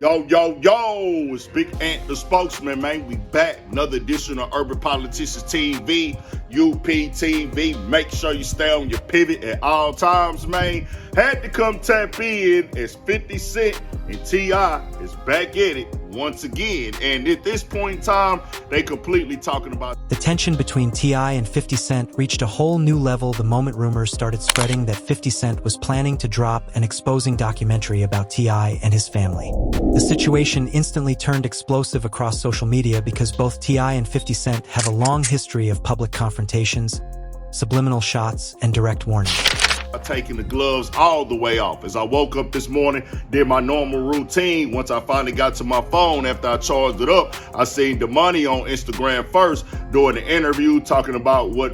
Yo, yo, yo, it's Big Ant the spokesman, man. We back. Another edition of Urban Politicians TV, UPTV. Make sure you stay on your pivot at all times, man. Had to come tap in as 50 Cent and T.I. is back at it once again. And at this point in time, they completely talking about the tension between T.I. and 50 Cent reached a whole new level the moment rumors started spreading that 50 Cent was planning to drop an exposing documentary about T.I. and his family. The situation instantly turned explosive across social media because both T.I. and 50 Cent have a long history of public confrontations, subliminal shots, and direct warnings. Taking the gloves all the way off. As I woke up this morning, did my normal routine. Once I finally got to my phone after I charged it up, I seen Damani on Instagram first doing an interview talking about what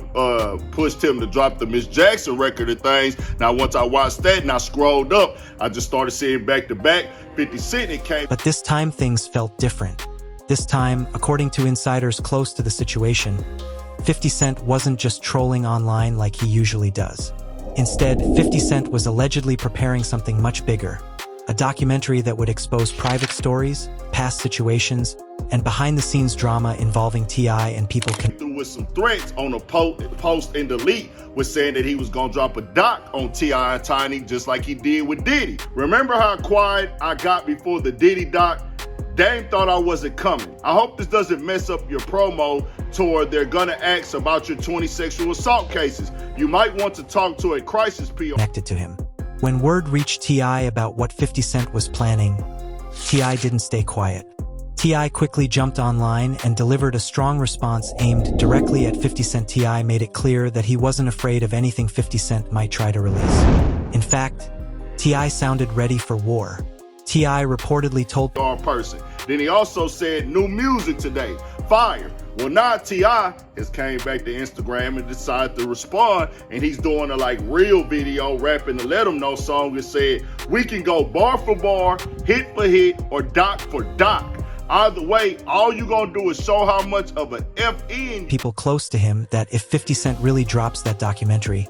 pushed him to drop the Miss Jackson record and things. Now once I watched that and I scrolled up, I just started seeing back to back 50 Cent. It came. But this time things felt different. This time, according to insiders close to the situation, 50 Cent wasn't just trolling online like he usually does. Instead, 50 Cent was allegedly preparing something much bigger, a documentary that would expose private stories, past situations, and behind-the-scenes drama involving T.I. and people through with some threats on a post and delete was saying that he was gonna drop a doc on T.I. and Tiny just like he did with Diddy. Remember how quiet I got before the Diddy doc? Dame thought I wasn't coming. I hope this doesn't mess up your promo tour. They're gonna ask about your 20 sexual assault cases. You might want to talk to a crisis PR connected to him. When word reached T.I. about what 50 Cent was planning, T.I. didn't stay quiet. T.I. quickly jumped online and delivered a strong response aimed directly at 50 Cent. T.I. made it clear that he wasn't afraid of anything 50 Cent might try to release. In fact, T.I. sounded ready for war. T.I. reportedly told person. Then he also said new music today, fire. Well, now T.I. has came back to Instagram and decided to respond, and he's doing a real video rapping the Let 'Em Know song and said, we can go bar for bar, hit for hit, or doc for doc. Either way, all you gonna do is show how much of a F.E. people close to him that if 50 Cent really drops that documentary,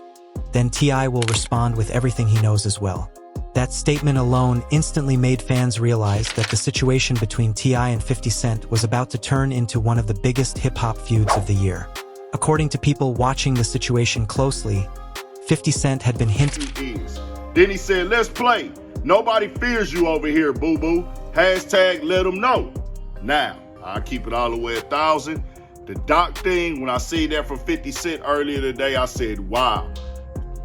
then T.I. will respond with everything he knows as well. That statement alone instantly made fans realize that the situation between T.I. and 50 Cent was about to turn into one of the biggest hip-hop feuds of the year. According to people watching the situation closely, 50 Cent had been hinting. Then he said, let's play. Nobody fears you over here, boo-boo. Hashtag let 'em know. Now, I'll keep it all the way 1,000. The doc thing, when I see that from 50 Cent earlier today, I said, wow.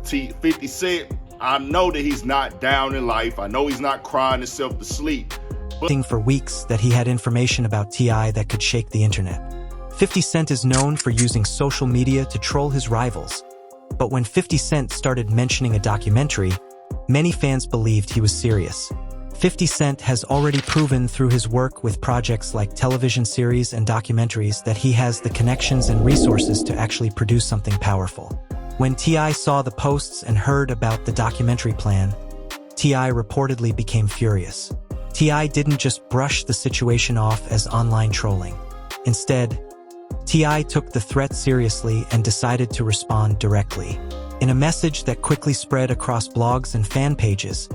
50 Cent, I know that he's not down in life. I know he's not crying himself to sleep. But for weeks that he had information about T.I. that could shake the internet. 50 Cent is known for using social media to troll his rivals. But when 50 Cent started mentioning a documentary, many fans believed he was serious. 50 Cent has already proven through his work with projects like television series and documentaries that he has the connections and resources to actually produce something powerful. When T.I. saw the posts and heard about the documentary plan, T.I. reportedly became furious. T.I. didn't just brush the situation off as online trolling. Instead, T.I. took the threat seriously and decided to respond directly. In a message that quickly spread across blogs and fan pages,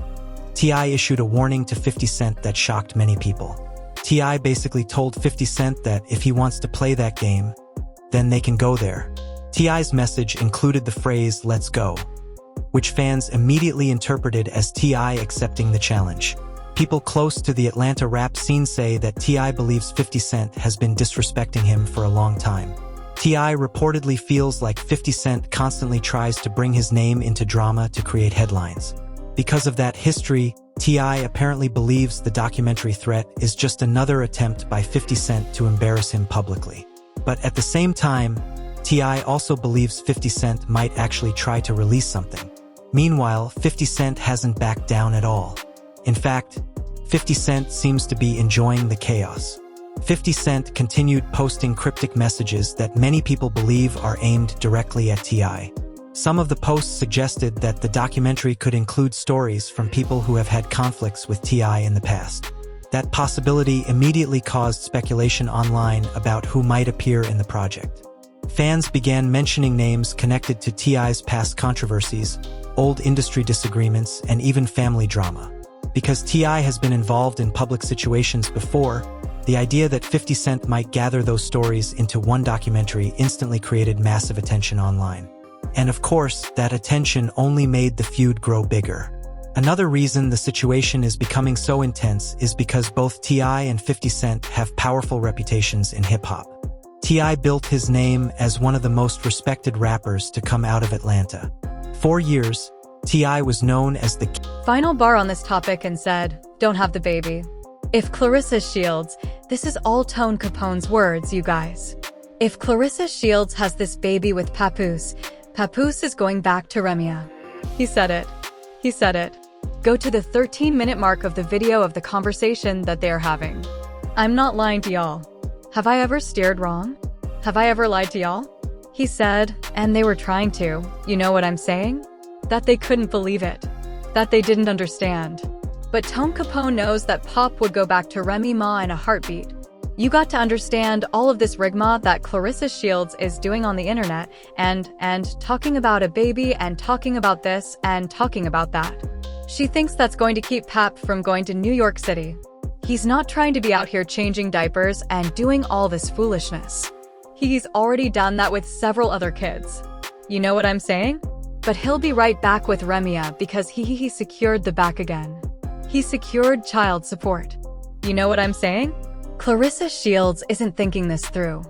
T.I. issued a warning to 50 Cent that shocked many people. T.I. basically told 50 Cent that if he wants to play that game, then they can go there. T.I.'s message included the phrase, let's go, which fans immediately interpreted as T.I. accepting the challenge. People close to the Atlanta rap scene say that T.I. believes 50 Cent has been disrespecting him for a long time. T.I. reportedly feels like 50 Cent constantly tries to bring his name into drama to create headlines. Because of that history, T.I. apparently believes the documentary threat is just another attempt by 50 Cent to embarrass him publicly. But at the same time, T.I. also believes 50 Cent might actually try to release something. Meanwhile, 50 Cent hasn't backed down at all. In fact, 50 Cent seems to be enjoying the chaos. 50 Cent continued posting cryptic messages that many people believe are aimed directly at T.I. Some of the posts suggested that the documentary could include stories from people who have had conflicts with T.I. in the past. That possibility immediately caused speculation online about who might appear in the project. Fans began mentioning names connected to T.I.'s past controversies, old industry disagreements, and even family drama. Because T.I. has been involved in public situations before, the idea that 50 Cent might gather those stories into one documentary instantly created massive attention online. And of course, that attention only made the feud grow bigger. Another reason the situation is becoming so intense is because both T.I. and 50 Cent have powerful reputations in hip-hop. T.I. built his name as one of the most respected rappers to come out of Atlanta. For years, T.I. was known as the final bar on this topic and said, "Don't have the baby." If Clarissa Shields, this is all Tone Capone's words, you guys. If Clarissa Shields has this baby with Papoose, Papoose is going back to Remia. He said it. He said it. Go to the 13-minute mark of the video of the conversation that they are having. I'm not lying to y'all. Have I ever steered wrong? Have I ever lied to y'all? He said, and they were trying to, you know what I'm saying? That they couldn't believe it. That they didn't understand. But Tone Capone knows that Pop would go back to Remy Ma in a heartbeat. You got to understand all of this rigmarole that Clarissa Shields is doing on the internet and talking about a baby and talking about this and talking about that. She thinks that's going to keep Pap from going to New York City. He's not trying to be out here changing diapers and doing all this foolishness. He's already done that with several other kids. You know what I'm saying? But he'll be right back with Remia because he secured the back again. He secured child support. You know what I'm saying? Clarissa Shields isn't thinking this through.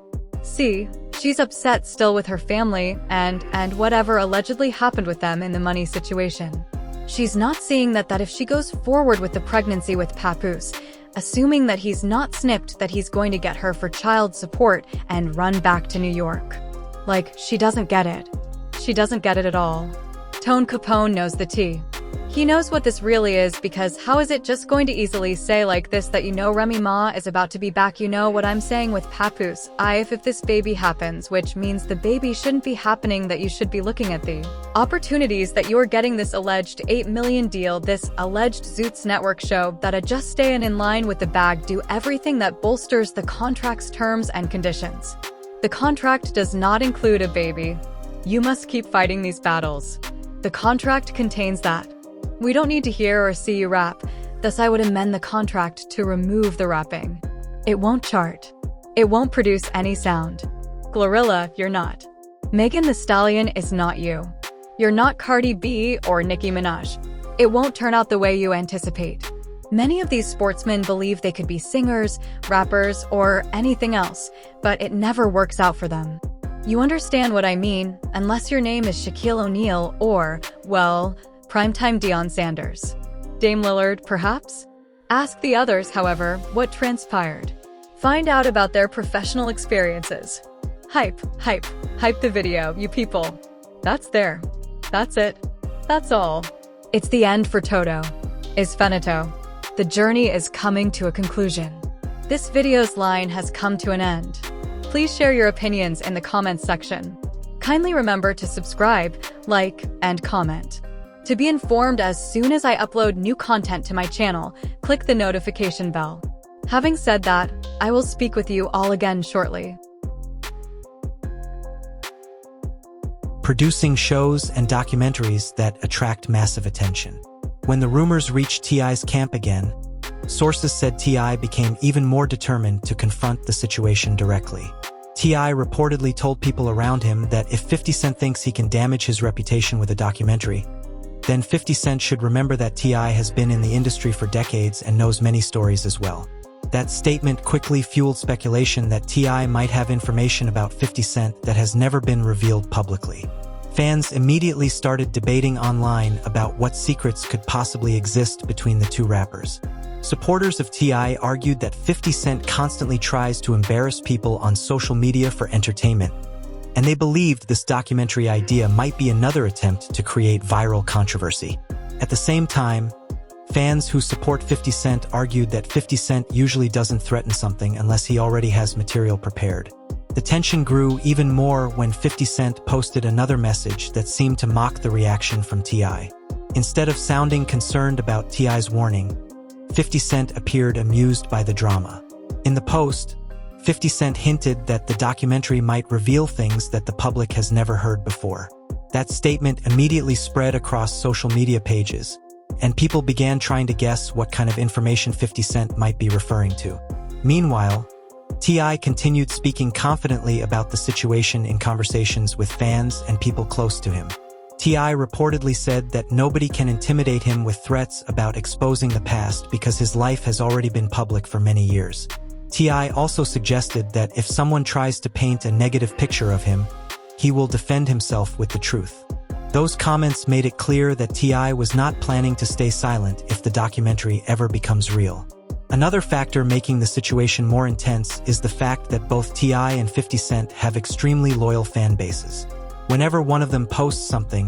See, she's upset still with her family and whatever allegedly happened with them in the money situation. She's not seeing that if she goes forward with the pregnancy with Papoose, assuming that he's not snipped, that he's going to get her for child support and run back to New York. Like, she doesn't get it. She doesn't get it at all. Tone Capone knows the tea. He knows what this really is because how is it just going to easily say like this that you know Remy Ma is about to be back, you know what I'm saying with Papoose, if this baby happens, which means the baby shouldn't be happening, that you should be looking at the opportunities that you're getting this alleged $8 million deal, this alleged Zoots Network show that just stay in line with the bag, do everything that bolsters the contract's terms and conditions. The contract does not include a baby. You must keep fighting these battles. The contract contains that. We don't need to hear or see you rap, thus I would amend the contract to remove the rapping. It won't chart. It won't produce any sound. Glorilla, you're not. Megan Thee Stallion is not you. You're not Cardi B or Nicki Minaj. It won't turn out the way you anticipate. Many of these sportsmen believe they could be singers, rappers, or anything else, but it never works out for them. You understand what I mean, unless your name is Shaquille O'Neal or, well, primetime Deion Sanders. Dame Lillard, perhaps? Ask the others, however, what transpired. Find out about their professional experiences. Hype the video, you people. That's there. That's it. That's all. It's the end for Toto. Is finito. The journey is coming to a conclusion. This video's line has come to an end. Please share your opinions in the comments section. Kindly remember to subscribe, like, and comment. To be informed as soon as I upload new content to my channel, click the notification bell. Having said that, I will speak with you all again shortly. Producing shows and documentaries that attract massive attention. When the rumors reached T.I.'s camp again, sources said T.I. became even more determined to confront the situation directly. T.I. reportedly told people around him that if 50 Cent thinks he can damage his reputation with a documentary, then 50 Cent should remember that T.I. has been in the industry for decades and knows many stories as well. That statement quickly fueled speculation that T.I. might have information about 50 Cent that has never been revealed publicly. Fans immediately started debating online about what secrets could possibly exist between the two rappers. Supporters of T.I. argued that 50 Cent constantly tries to embarrass people on social media for entertainment, and they believed this documentary idea might be another attempt to create viral controversy. At the same time, fans who support 50 Cent argued that 50 Cent usually doesn't threaten something unless he already has material prepared. The tension grew even more when 50 Cent posted another message that seemed to mock the reaction from T.I. Instead of sounding concerned about T.I.'s warning, 50 Cent appeared amused by the drama. In the post, 50 Cent hinted that the documentary might reveal things that the public has never heard before. That statement immediately spread across social media pages, and people began trying to guess what kind of information 50 Cent might be referring to. Meanwhile, T.I. continued speaking confidently about the situation in conversations with fans and people close to him. T.I. reportedly said that nobody can intimidate him with threats about exposing the past because his life has already been public for many years. T.I. also suggested that if someone tries to paint a negative picture of him, he will defend himself with the truth. Those comments made it clear that T.I. was not planning to stay silent if the documentary ever becomes real. Another factor making the situation more intense is the fact that both T.I. and 50 Cent have extremely loyal fan bases. Whenever one of them posts something,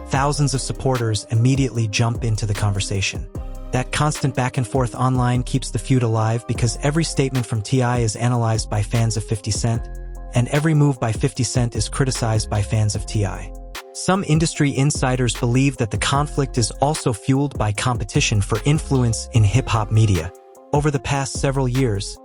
thousands of supporters immediately jump into the conversation. That constant back and forth online keeps the feud alive because every statement from T.I. is analyzed by fans of 50 Cent, and every move by 50 Cent is criticized by fans of T.I. Some industry insiders believe that the conflict is also fueled by competition for influence in hip-hop media. Over the past several years,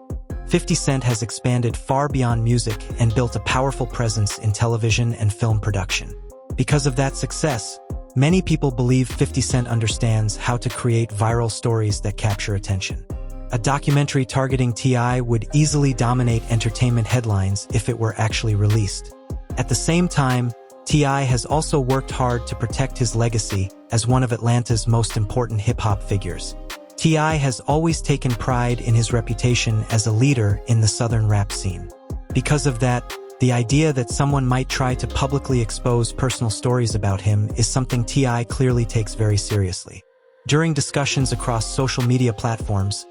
50 Cent has expanded far beyond music and built a powerful presence in television and film production. Because of that success, many people believe 50 Cent understands how to create viral stories that capture attention. A documentary targeting T.I. would easily dominate entertainment headlines if it were actually released. At the same time, T.I. has also worked hard to protect his legacy as one of Atlanta's most important hip-hop figures. T.I. has always taken pride in his reputation as a leader in the Southern rap scene. Because of that, the idea that someone might try to publicly expose personal stories about him is something T.I. clearly takes very seriously. During discussions across social media platforms,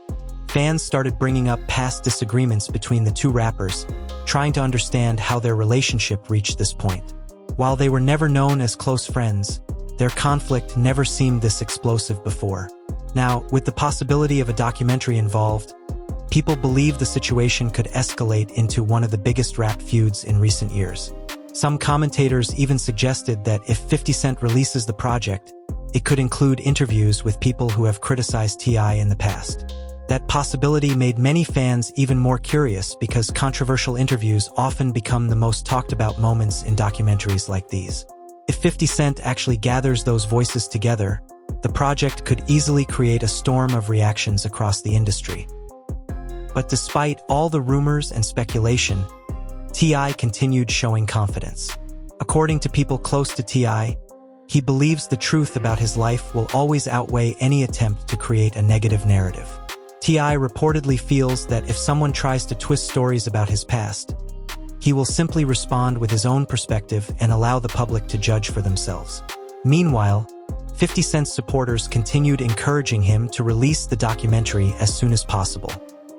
fans started bringing up past disagreements between the two rappers, trying to understand how their relationship reached this point. While they were never known as close friends, their conflict never seemed this explosive before. Now, with the possibility of a documentary involved, people believe the situation could escalate into one of the biggest rap feuds in recent years. Some commentators even suggested that if 50 Cent releases the project, it could include interviews with people who have criticized T.I. in the past. That possibility made many fans even more curious because controversial interviews often become the most talked about moments in documentaries like these. If 50 Cent actually gathers those voices together, the project could easily create a storm of reactions across the industry. But despite all the rumors and speculation, T.I. continued showing confidence. According to people close to T.I., he believes the truth about his life will always outweigh any attempt to create a negative narrative. T.I. reportedly feels that if someone tries to twist stories about his past, he will simply respond with his own perspective and allow the public to judge for themselves. Meanwhile, 50 Cent's supporters continued encouraging him to release the documentary as soon as possible.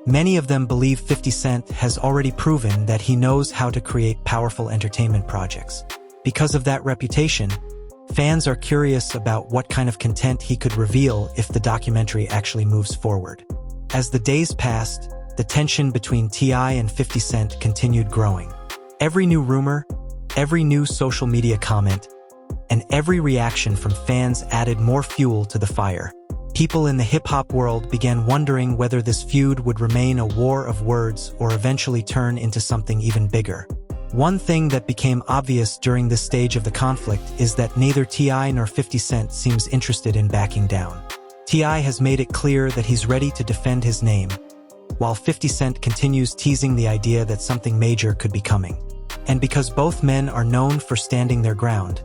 Many of them believe 50 Cent has already proven that he knows how to create powerful entertainment projects. Because of that reputation, fans are curious about what kind of content he could reveal if the documentary actually moves forward. As the days passed, the tension between T.I. and 50 Cent continued growing. Every new rumor, every new social media comment, and every reaction from fans added more fuel to the fire. People in the hip-hop world began wondering whether this feud would remain a war of words or eventually turn into something even bigger. One thing that became obvious during this stage of the conflict is that neither T.I. nor 50 Cent seems interested in backing down. T.I. has made it clear that he's ready to defend his name, while 50 Cent continues teasing the idea that something major could be coming. And because both men are known for standing their ground,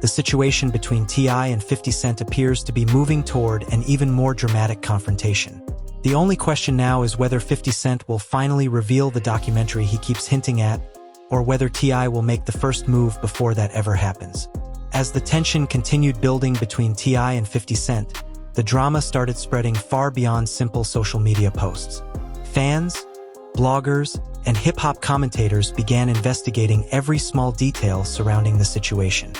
the situation between T.I. and 50 Cent appears to be moving toward an even more dramatic confrontation. The only question now is whether 50 Cent will finally reveal the documentary he keeps hinting at, or whether T.I. will make the first move before that ever happens. As the tension continued building between T.I. and 50 Cent, the drama started spreading far beyond simple social media posts. Fans, bloggers, and hip-hop commentators began investigating every small detail surrounding the situation.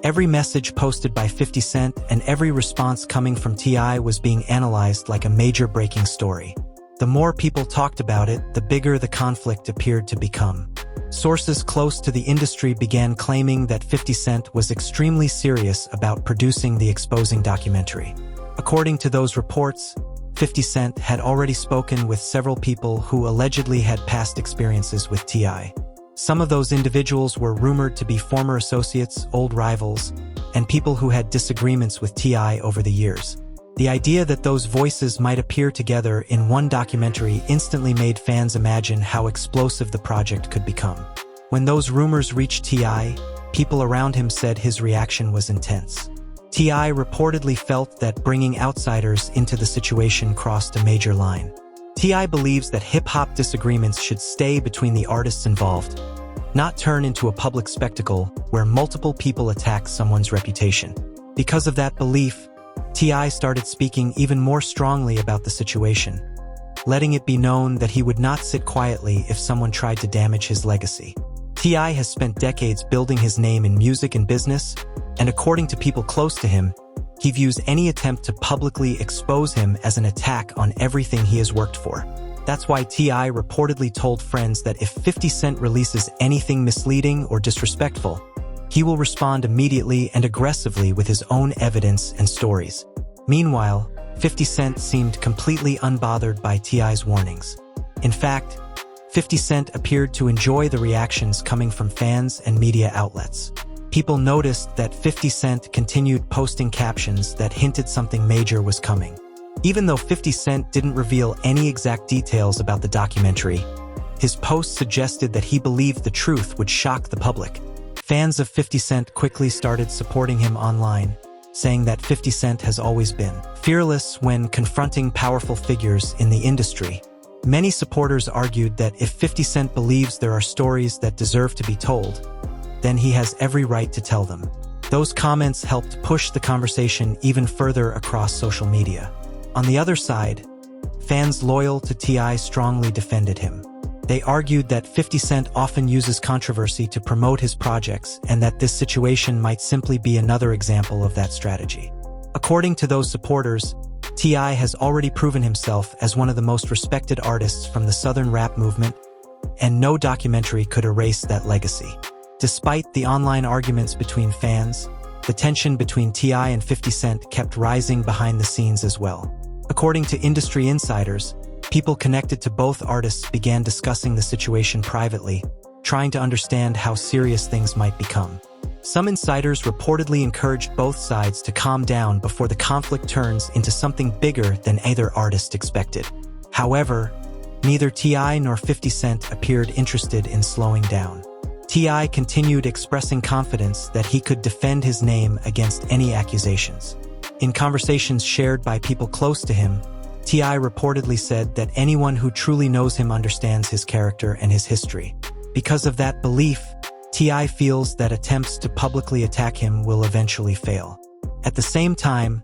Every message posted by 50 Cent and every response coming from T.I. was being analyzed like a major breaking story. The more people talked about it, the bigger the conflict appeared to become. Sources close to the industry began claiming that 50 Cent was extremely serious about producing the exposing documentary. According to those reports, 50 Cent had already spoken with several people who allegedly had past experiences with T.I. Some of those individuals were rumored to be former associates, old rivals, and people who had disagreements with T.I. over the years. The idea that those voices might appear together in one documentary instantly made fans imagine how explosive the project could become. When those rumors reached T.I., people around him said his reaction was intense. T.I. reportedly felt that bringing outsiders into the situation crossed a major line. T.I. believes that hip-hop disagreements should stay between the artists involved, not turn into a public spectacle where multiple people attack someone's reputation. Because of that belief, T.I. started speaking even more strongly about the situation, letting it be known that he would not sit quietly if someone tried to damage his legacy. T.I. has spent decades building his name in music and business, and according to people close to him, he views any attempt to publicly expose him as an attack on everything he has worked for. That's why T.I. reportedly told friends that if 50 Cent releases anything misleading or disrespectful, he will respond immediately and aggressively with his own evidence and stories. Meanwhile, 50 Cent seemed completely unbothered by T.I.'s warnings. In fact, 50 Cent appeared to enjoy the reactions coming from fans and media outlets. People noticed that 50 Cent continued posting captions that hinted something major was coming. Even though 50 Cent didn't reveal any exact details about the documentary, his post suggested that he believed the truth would shock the public. Fans of 50 Cent quickly started supporting him online, saying that 50 Cent has always been fearless when confronting powerful figures in the industry. Many supporters argued that if 50 Cent believes there are stories that deserve to be told, then he has every right to tell them. Those comments helped push the conversation even further across social media. On the other side, fans loyal to T.I. strongly defended him. They argued that 50 Cent often uses controversy to promote his projects and that this situation might simply be another example of that strategy. According to those supporters, T.I. has already proven himself as one of the most respected artists from the Southern rap movement, and no documentary could erase that legacy. Despite the online arguments between fans, the tension between T.I. and 50 Cent kept rising behind the scenes as well. According to industry insiders, people connected to both artists began discussing the situation privately, trying to understand how serious things might become. Some insiders reportedly encouraged both sides to calm down before the conflict turns into something bigger than either artist expected. However, neither T.I. nor 50 Cent appeared interested in slowing down. T.I. continued expressing confidence that he could defend his name against any accusations. In conversations shared by people close to him, T.I. reportedly said that anyone who truly knows him understands his character and his history. Because of that belief, T.I. feels that attempts to publicly attack him will eventually fail. At the same time,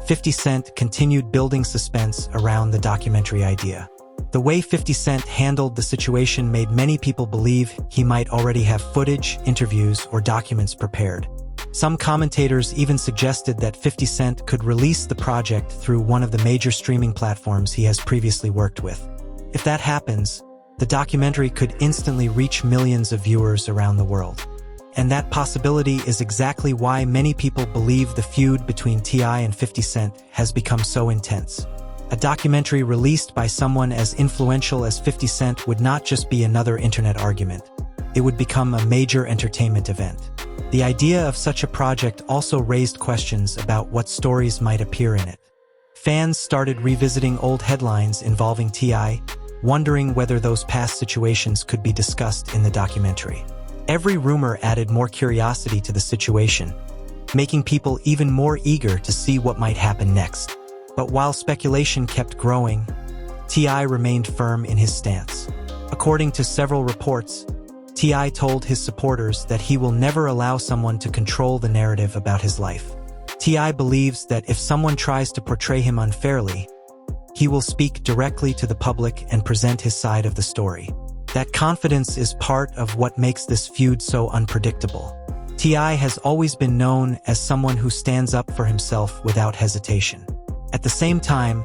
50 Cent continued building suspense around the documentary idea. The way 50 Cent handled the situation made many people believe he might already have footage, interviews, or documents prepared. Some commentators even suggested that 50 Cent could release the project through one of the major streaming platforms he has previously worked with. If that happens, the documentary could instantly reach millions of viewers around the world. And that possibility is exactly why many people believe the feud between T.I. and 50 Cent has become so intense. A documentary released by someone as influential as 50 Cent would not just be another internet argument. It would become a major entertainment event. The idea of such a project also raised questions about what stories might appear in it. Fans started revisiting old headlines involving T.I., wondering whether those past situations could be discussed in the documentary. Every rumor added more curiosity to the situation, making people even more eager to see what might happen next. But while speculation kept growing, T.I. remained firm in his stance. According to several reports, T.I. told his supporters that he will never allow someone to control the narrative about his life. T.I. believes that if someone tries to portray him unfairly, he will speak directly to the public and present his side of the story. That confidence is part of what makes this feud so unpredictable. T.I. has always been known as someone who stands up for himself without hesitation. At the same time,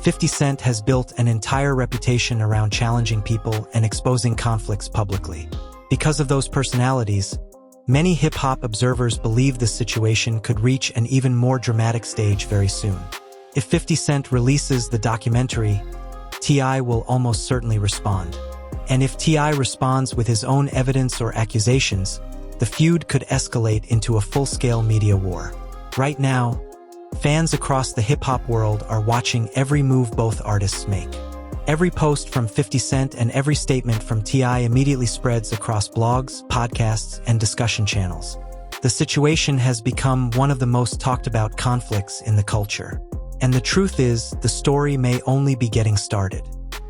50 Cent has built an entire reputation around challenging people and exposing conflicts publicly. Because of those personalities, many hip-hop observers believe this situation could reach an even more dramatic stage very soon. If 50 Cent releases the documentary, T.I. will almost certainly respond. And if T.I. responds with his own evidence or accusations, the feud could escalate into a full-scale media war. Right now, fans across the hip-hop world are watching every move both artists make. Every post from 50 Cent and every statement from T.I. immediately spreads across blogs, podcasts, and discussion channels. The situation has become one of the most talked about conflicts in the culture. And the truth is, the story may only be getting started.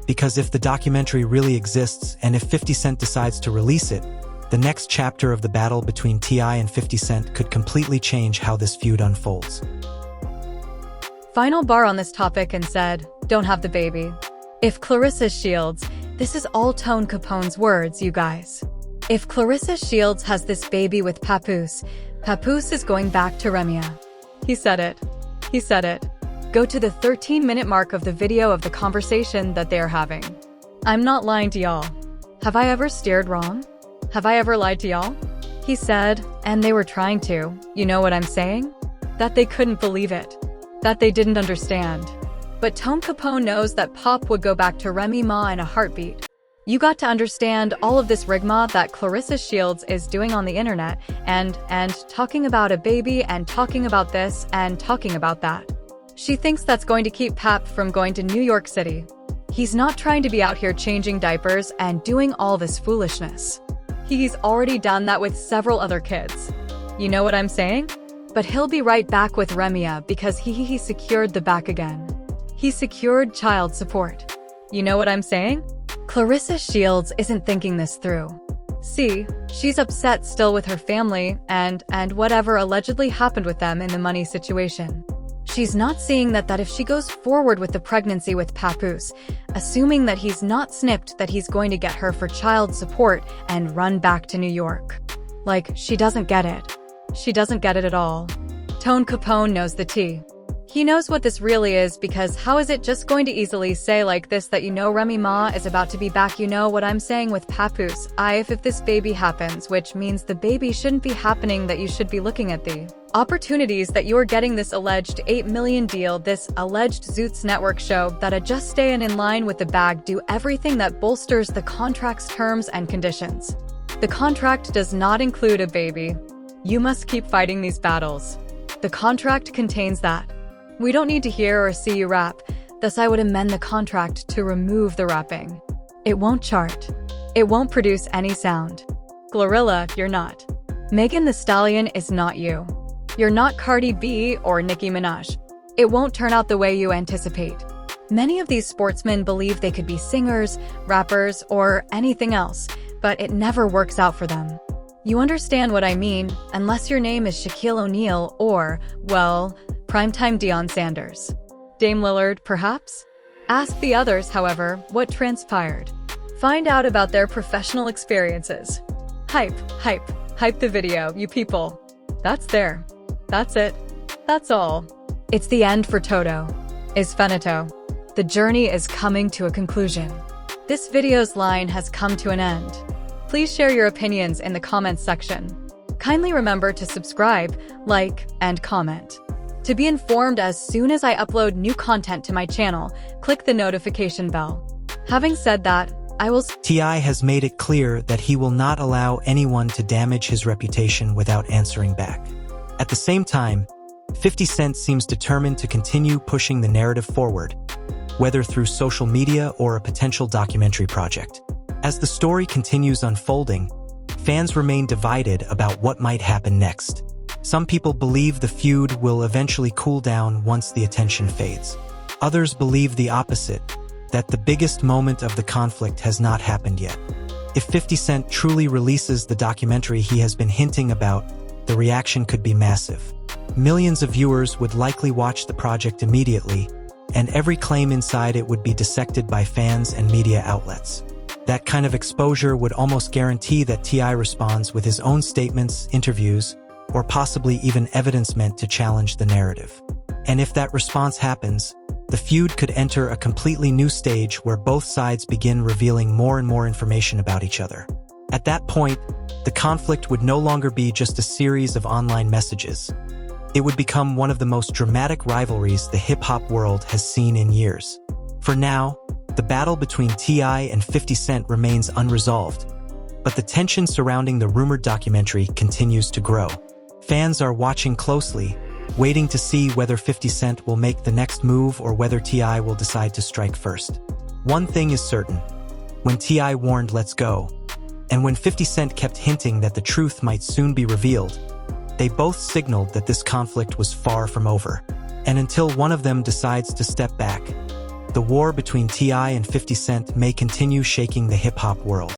Because if the documentary really exists, and if 50 Cent decides to release it, the next chapter of the battle between T.I. and 50 Cent could completely change how this feud unfolds. Final bar on this topic and said, don't have the baby. If Clarissa Shields, this is all Tone Capone's words, you guys. If Clarissa Shields has this baby with Papoose, Papoose is going back to Remia. He said it. He said it. Go to the 13-minute mark of the video of the conversation that they are having. I'm not lying to y'all. Have I ever steered wrong? Have I ever lied to y'all? He said, and they were trying to, you know what I'm saying? That they couldn't believe it. That they didn't understand. But Tone Capone knows that Pop would go back to Remy Ma in a heartbeat. You got to understand all of this rigmarole that Clarissa Shields is doing on the internet and talking about a baby and talking about this and talking about that. She thinks that's going to keep Pap from going to New York City. He's not trying to be out here changing diapers and doing all this foolishness. He's already done that with several other kids. You know what I'm saying? But he'll be right back with Remia because he secured the back again. He secured child support. You know what I'm saying? Clarissa Shields isn't thinking this through. See, she's upset still with her family and whatever allegedly happened with them in the money situation. She's not seeing that if she goes forward with the pregnancy with Papoose, assuming that he's not snipped, that he's going to get her for child support and run back to New York. Like, she doesn't get it. She doesn't get it at all. Tone Capone knows the tea. He knows what this really is because how is it just going to easily say like this that you know Remy Ma is about to be back, you know what I'm saying with Papoose. If this baby happens, which means the baby shouldn't be happening, that you should be looking at the opportunities that you're getting this alleged $8 million deal, this alleged Zoots Network show, that just stay in line with the bag, do everything that bolsters the contract's terms and conditions. The contract does not include a baby. You must keep fighting these battles. The contract contains that. We don't need to hear or see you rap, thus I would amend the contract to remove the rapping. It won't chart. It won't produce any sound. Glorilla, you're not. Megan Thee Stallion is not you. You're not Cardi B or Nicki Minaj. It won't turn out the way you anticipate. Many of these sportsmen believe they could be singers, rappers, or anything else, but it never works out for them. You understand what I mean, unless your name is Shaquille O'Neal or, well, primetime Deion Sanders. Dame Lillard, perhaps? Ask the others, however, what transpired. Find out about their professional experiences. Hype the video, you people. That's there. That's it. That's all. It's the end for Toto. Is finito. The journey is coming to a conclusion. This video's line has come to an end. Please share your opinions in the comments section. Kindly remember to subscribe, like, and comment. To be informed as soon as I upload new content to my channel, click the notification bell. Having said that, I will... T.I. has made it clear that he will not allow anyone to damage his reputation without answering back. At the same time, 50 Cent seems determined to continue pushing the narrative forward, whether through social media or a potential documentary project. As the story continues unfolding, fans remain divided about what might happen next. Some people believe the feud will eventually cool down once the attention fades. Others believe the opposite, that the biggest moment of the conflict has not happened yet. If 50 Cent truly releases the documentary he has been hinting about, the reaction could be massive. Millions of viewers would likely watch the project immediately, and every claim inside it would be dissected by fans and media outlets. That kind of exposure would almost guarantee that T.I. responds with his own statements, interviews, or possibly even evidence meant to challenge the narrative. And if that response happens, the feud could enter a completely new stage where both sides begin revealing more and more information about each other. At that point, the conflict would no longer be just a series of online messages. It would become one of the most dramatic rivalries the hip-hop world has seen in years. For now, the battle between T.I. and 50 Cent remains unresolved, But the tension surrounding the rumored documentary continues to grow. Fans are watching closely, waiting to see whether 50 Cent will make the next move or whether T.I. will decide to strike first. One thing is certain. When T.I. warned "let's go," and when 50 Cent kept hinting that the truth might soon be revealed, they both signaled that this conflict was far from over. And until one of them decides to step back, the war between T.I. and 50 Cent may continue shaking the hip-hop world.